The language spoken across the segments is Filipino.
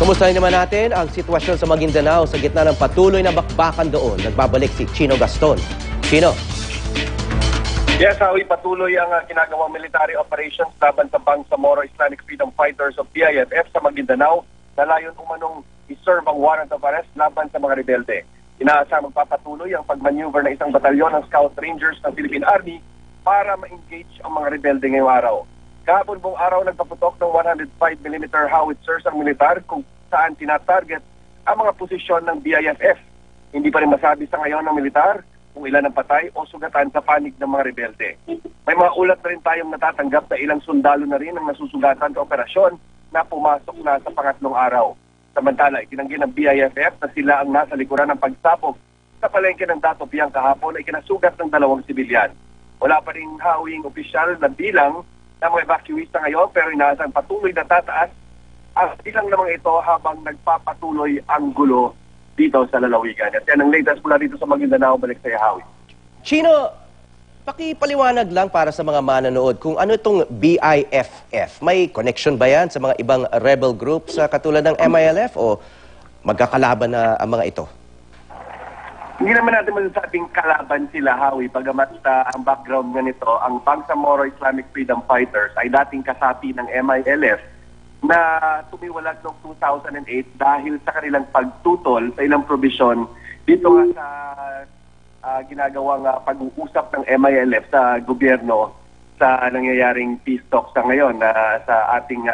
Kumustahin naman natin ang sitwasyon sa Maguindanao sa gitna ng patuloy na bakbakan doon. Nagbabalik si Chino Gaston. Chino. Yes, patuloy ang ginagawang military operations laban sa Bangsamoro Islamic Freedom Fighters of BIFF sa Maguindanao na layon umanong iserve ang warrant of arrest laban sa mga rebelde. Inaasang magpapatuloy ang pagmaneuver ng isang batalyon ng Scout Rangers ng Philippine Army para ma-engage ang mga rebelde ngayong araw. Kahapon buong araw nagpaputok ng 105mm howitzers ang militar kung saan tinatarget ang mga posisyon ng BIFF. Hindi pa rin masabi sa ngayon ng militar kung ilan ang patay o sugatan sa panig ng mga rebelde. May mga ulat na rin tayong natatanggap na ilang sundalo na rin ang nasusugatan sa operasyon na pumasok na sa pangatlong araw. Samantala, itinanggi ng BIFF na sila ang nasa likuran ng pagsapog sa palengke ng Dato Piang kahapon ay kinasugat ng 2 sibilyan. Wala pa rin hawing opisyal na bilang ng mga evacuees ngayon pero inaasang patuloy na tataas ang bilang namang ito habang nagpapatuloy ang gulo dito sa lalawigan. At yan ang latest mula dito sa Maguindanao, balik sa Hawi. Chino, pakipaliwanag lang para sa mga manonood kung ano itong BIFF. May connection ba yan sa mga ibang rebel groups katulad ng MILF o magkakalaban na ang mga ito? Hindi naman natin masasabing kalaban sila, Hawi. Bagamat ang background nga nito, ang Bangsamoro Islamic Freedom Fighters ay dating kasapi ng MILF na tumiwalag noong 2008 dahil sa kanilang pagtutol sa ilang probisyon dito nga sa ginagawang pag-uusap ng MILF sa gobyerno sa nangyayaring peace talks sa ngayon na sa ating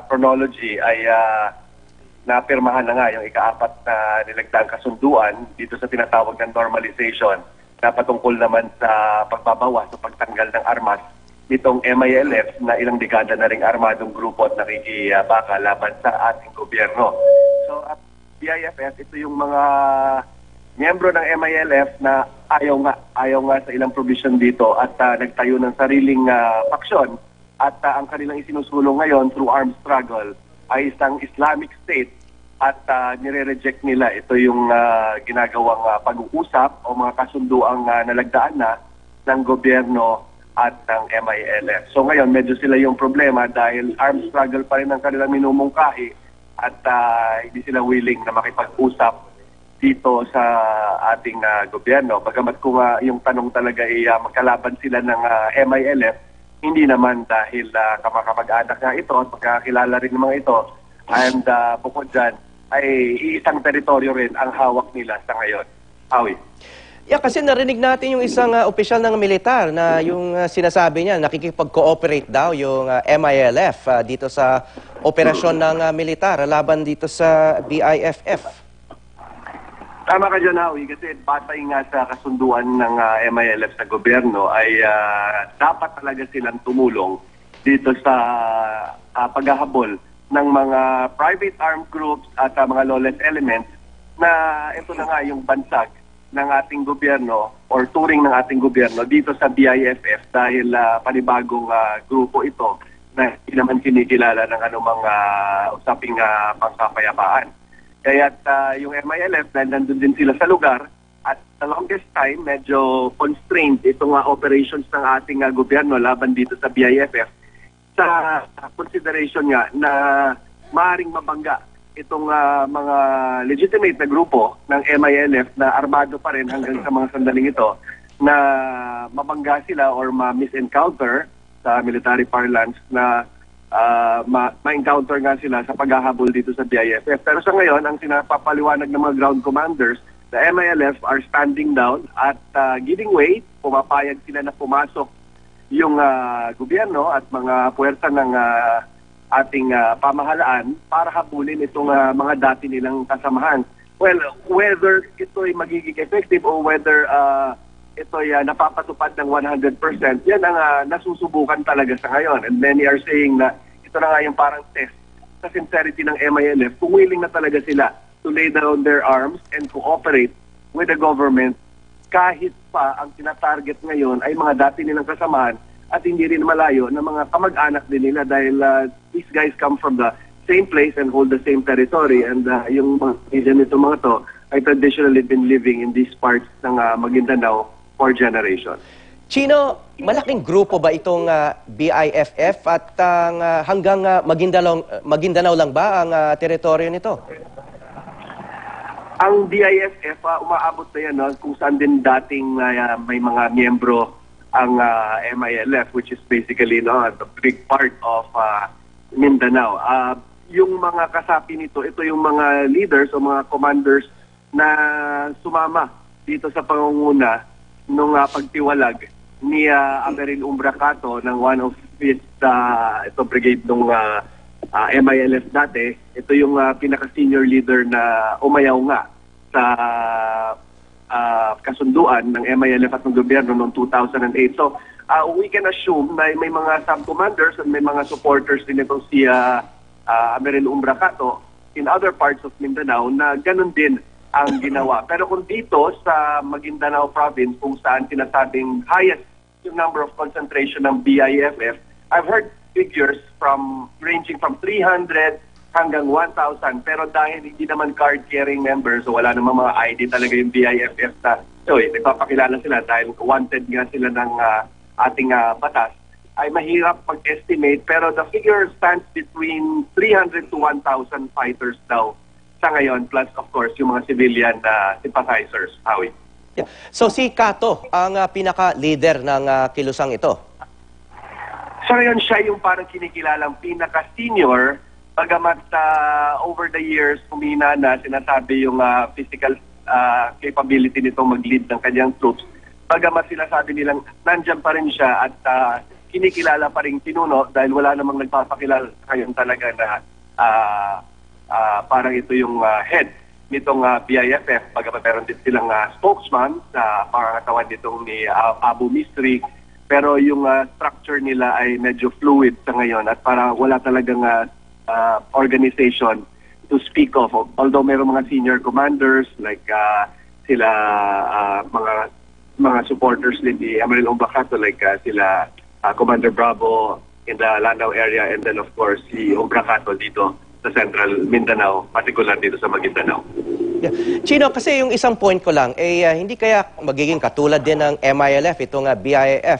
chronology ay napirmahan na nga yung ika-4 na nilagdaang kasunduan dito sa tinatawag ng normalization na patungkol naman sa pagbabawas o pagtanggal ng armas nitong MILF na ilang dekada na ring armadong grupo at nakikibaka laban sa ating gobyerno. So at BIFF, ito yung mga miyembro ng MILF na ayaw nga sa ilang provision dito at nagtayo ng sariling faksyon at ang kanilang isinusulong ngayon through armed struggle ay isang Islamic State at nire-reject nila. Ito yung ginagawang pag-uusap o mga kasunduang nalagdaan na ng gobyerno at ng MILF. So ngayon, medyo sila yung problema dahil armed struggle pa rin ang kanilang minumungkahi at hindi sila willing na makipag-usap dito sa ating gobyerno. Bagamat kung yung tanong talaga ay magkalaban sila ng MILF, hindi naman dahil kamakapag-anak nga ito at magkakilala rin naman ito. And bukod dyan, ay isang teritoryo rin ang hawak nila sa ngayon. Hawi. Yeah, kasi narinig natin yung isang opisyal ng militar na yung sinasabi niya, nakikipag-cooperate daw yung MILF dito sa operasyon ng militar laban dito sa BIFF. Tama ka dyan, Hawi, kasi batay nga sa kasunduan ng MILF sa gobyerno ay dapat talaga silang tumulong dito sa paghahabol ng mga private armed groups at mga lawless elements na ito na nga yung bansag ng ating gobyerno or turing ng ating gobyerno dito sa BIFF dahil panibagong grupo ito na hindi naman kinikilala ng anumang usaping pangkapayapaan. Kaya yung MILF, dahil nandun din sila sa lugar, at the longest time, medyo constrained itong operations ng ating gobyerno laban dito sa BIFF sa consideration nga na maaaring mabangga itong mga legitimate na grupo ng MILF na armado pa rin hanggang sa mga sandaling ito na mabangga sila or ma-misencounter sa military parlance na ma-encounter nga sila sa paghahabol dito sa BIFF. Pero sa ngayon, ang sinapapaliwanag ng mga ground commanders, the MILF are standing down at giving way, pumapayag sila na pumasok yung gobyerno at mga puwersa ng ating pamahalaan para habulin itong mga dati nilang kasamahan. Well, whether ito'y magiging effective o whether ito'y napapatupad ng 100%, yan ang nasusubukan talaga sa ngayon. And many are saying na ito na nga yung parang test sa sincerity ng MILF kung willing na talaga sila to lay down their arms and cooperate with the government kahit pa ang tinatarget ngayon ay mga dati nilang kasamahan at hindi rin malayo na mga kamag-anak din nila dahil these guys come from the same place and hold the same territory and yung mga region nito mga to ay traditionally been living in these parts ng Maguindanao for generations. Chino, malaking grupo ba itong BIFF at hanggang Maguindanao lang ba ang teritoryo nito? Ang BIFF, umaabot na yan, no? Kung saan din dating may mga miyembro ang MILF, which is basically the big part of Mindanao. Yung mga kasapi nito, ito yung mga leaders o mga commanders na sumama dito sa pangunguna nung pagtiwalag ni Ameril Umbracato ng one of his brigade nung MILF dati. Ito yung pinaka-senior leader na umayaw nga sa kasunduan ng MILF at ng gobyerno noong 2008. So, we can assume na may mga sub-commanders at may mga supporters din itong si Ameril Umbracato in other parts of Mindanao na ganun din ang ginawa. Pero kung dito sa Maguindanao province, kung saan sinasabing highest yung number of concentration ng BIFF, I've heard figures ranging from 300 hanggang 1,000. Pero dahil hindi naman card-carrying members, so wala namang mga ID talaga yung BIFF na, nagpapakilala sila dahil wanted nga sila ng ating batas, ay mahirap mag-estimate. Pero the figure stands between 300 to 1,000 fighters daw sa ngayon, plus of course yung mga civilian sympathizers, Howie. Yeah. So si Kato ang pinaka-leader ng kilusang ito? So ngayon siya yung parang kinikilalang pinaka-senior, bagamat over the years humina na sinasabi yung physical capability nitong mag-lead ng kanyang troops. Bagamat sinasabi nilang nandyan pa rin siya at kinikilala pa rin pinuno dahil wala namang nagpapakilala ngayon talaga na parang ito yung head nitong BIFF. Bagamat meron din silang spokesman sa pangangatawan nitong ni Abu Mistri. Pero yung structure nila ay medyo fluid sa ngayon at parang wala talagang organization to speak of. Although meron mga senior commanders like sila mga supporters ni Ameril Umbracato like sila Commander Bravo in the Lanao area and then of course si Umbracato dito sa Central Mindanao, particular dito sa Maguindanao. Yeah. Chino, kasi yung isang point ko lang, hindi kaya magiging katulad din ng MILF, itong BIF.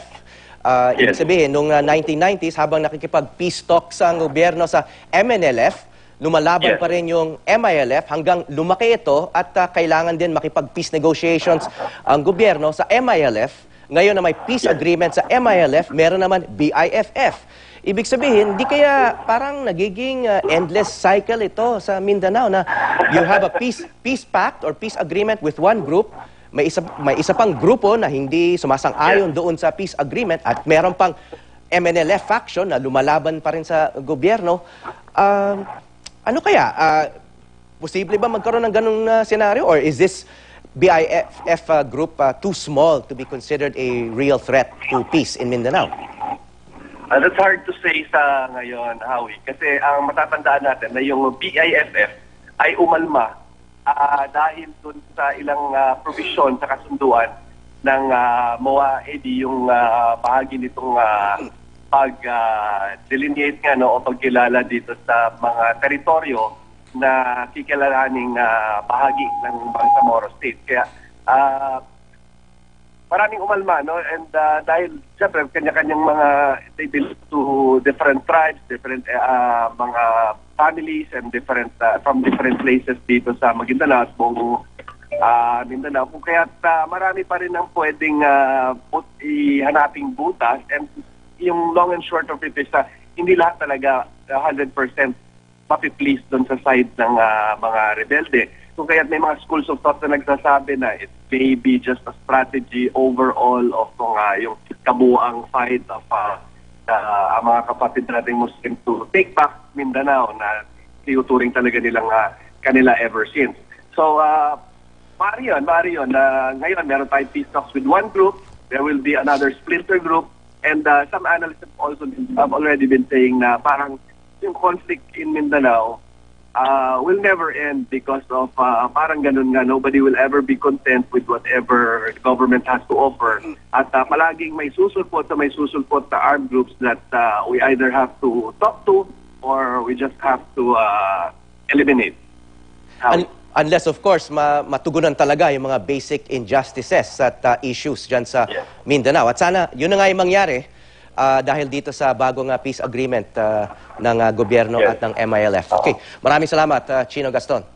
Ibig sabihin, noong 1990s, habang nakikipag-peace talks ang gobyerno sa MNLF, lumalaban pa rin yung MILF hanggang lumaki ito at kailangan din makipag-peace negotiations ang gobyerno sa MILF. Ngayon na may peace agreement sa MILF, meron naman BIFF. Ibig sabihin, di kaya parang nagiging endless cycle ito sa Mindanao na you have a peace pact or peace agreement with one group, may isa pang grupo na hindi sumasang-ayon doon sa peace agreement at meron pang MNLF faction na lumalaban pa rin sa gobyerno. Ano kaya? Posible ba magkaroon ng ganung senaryo or is this BIFF group too small to be considered a real threat to peace in Mindanao? That's hard to say sa ngayon, Howie, kasi ang matatandaan natin na yung BIFF ay umalma dahil dun sa ilang provision sa kasunduan ng MOA-ED, yung bahagi nitong pag-delineate nga o pagkilala dito sa mga teritoryo na kikilalaning bahagi ng Bangsamoro State. Kaya maraming umalma, no? And dahil, siyempre, kanya-kanyang mga, they belong to different tribes, different mga families, and different from different places dito sa Maguindanao at buong Mindanao. Kung kaya't marami pa rin ang pwedeng ihanaping butas. And yung long and short of it is hindi lahat talaga 100% mapi-please doon sa side ng mga rebelde. Kung kaya't may mga schools of thought na nagsasabi na it may be just a strategy overall of yung kabuang fight of ang mga kapatid nating Muslim to take back Mindanao na tinuturing talaga nilang kanila ever since. So, maaari yun. Ngayon, meron tayong peace talks with one group. There will be another splinter group. And some analysts have already been saying na parang yung conflict in Mindanao will never end because of parang ganun nga, nobody will ever be content with whatever the government has to offer. At palaging may susulpot na armed groups that we either have to talk to or we just have to eliminate. Unless, of course, matugunan talaga yung mga basic injustices at issues dyan sa Mindanao. At sana, yun na nga yung mangyari dahil dito sa bagong peace agreement ng gobyerno at ng MILF. Okay, maraming salamat, Chino Gaston.